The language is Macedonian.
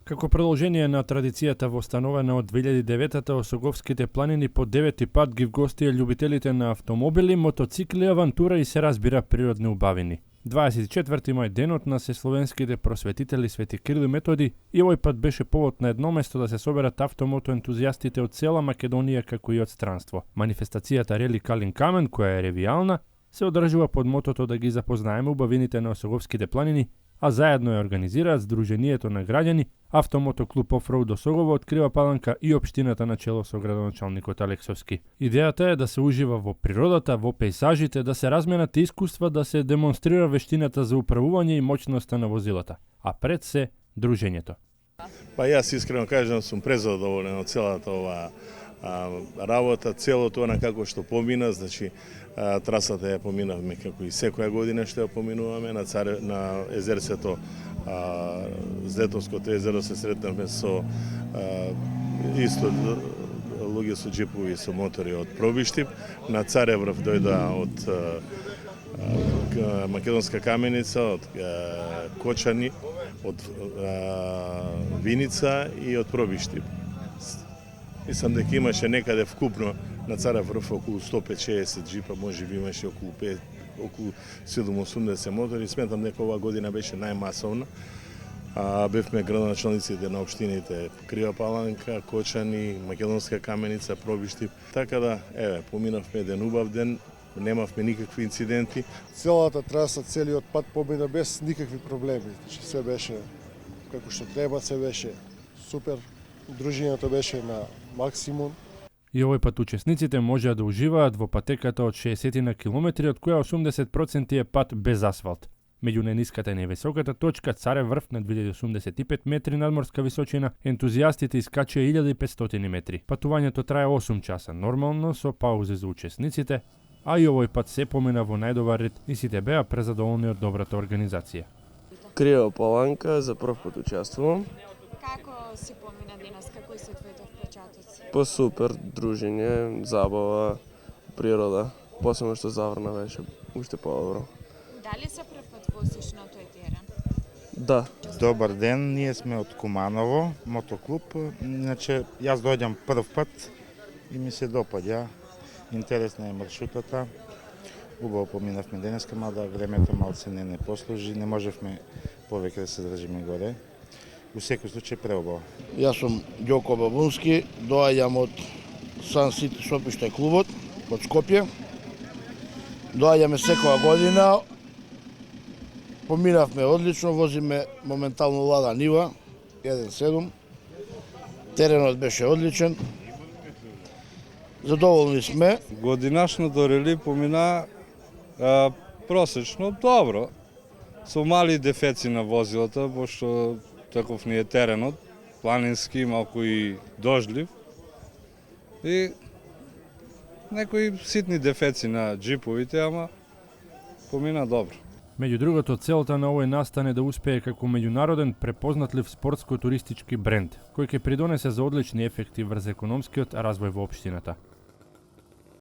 Како продолжение на традицијата востановена од 2009-та, Осоговските планини по 9-ти пат ги вгостија љубителите на автомобили, мотоцикли, авантура и се разбира природни убавини. 24 мај денот на сесловенските просветители Свети Кирил и Методи и овој пат беше повод на едно место да се соберат автомотоентузијастите од цела Македонија како и од странство. Манифестацијата Рели Калин Камен, која е ревијална, се одржува под мотото да ги запознаеме убавините на Осоговските планини, а заедно ја организираат Сдруженијето на граѓани, Автомотоклуб Офроуд Осогово од Крива Паланка и општината на чело со градоначалникот Алексовски. Идејата е да се ужива во природата, во пејзажите, да се разменат искуства, да се демонстрира вештината за управување и моќноста на возилата, а пред се дружењето. Па јас искрено кажам сум презадоволен од целата ова работа, целото она како што помина, значи трасата ја поминавме како и секоја година што ја поминуваме на езерцето, Злетовското езеро се сретнавме со исто луѓе со џипови со мотори од Пробиштип, на Цареврв дојда од Македонска каменица, од Кочани, од Виница и од Пробиштип. Мислам дека имаше некаде вкупно на Цареврв околу 150-60 џипа, можеби имаше околу 70-80 мотори. Сметам дека оваа година беше најмасовна. Бевме градоначалниците на општините Крива Паланка, Кочани, Македонска каменица, Пробиштип. Така да, поминавме еден убав ден, немавме никакви инциденти. Целата траса, целиот пат помина без никакви проблеми. Значи се беше како што треба, се беше супер. Дружињето беше на максимум. И овој пат учесниците можеа да уживаат во патеката од 60 на километри, од која 80% е пат без асфалт. Меѓу најниската и највисоката точка, Царев врв на 2085 метри надморска височина, ентузијастите искачија 1500 метри. Патувањето трае 8 часа, нормално со паузи за учесниците, а и овој пат се помина во најдобар ред и сите беа презадоволни од добрата организација. Крива Паланка за прв пат учествувам. Како си помина денес, какои се твоите впечатоци? Па супер, дружење, забава, природа. Посебно што заврна беше уште подобро. Дали се прв пат возиш на тој терен? Да. Добар ден, ние сме од Куманово, мотоклуб. Иначе јас доаѓам прв пат и ми се допаѓа. Интересна е маршрутата. Убаво поминавме денеска, мада времето малце не послужи, не можевме повеќе да се држиме горе. У секој случај преубаво. Јас сум Ѓоко Бабунски, доаѓам од Сан Сити Шопиште клубот од Скопје. Доаѓаме секоја година. Поминавме одлично, возиме моментално Лада Нива 1.7. Теренот беше одличен. Задоволни сме. Годинашното рели помина просечно добро. Со мали дефеци на возилата, пошто таков ни е теренот, планински, малку и дождлив. И некои ситни дефеци на џиповите, ама помина добро. Меѓу другото, целта на овој настан е да успее како меѓународен препознатлив спортско-туристички бренд, кој ќе придонесе за одлични ефекти врз економскиот развој во општината.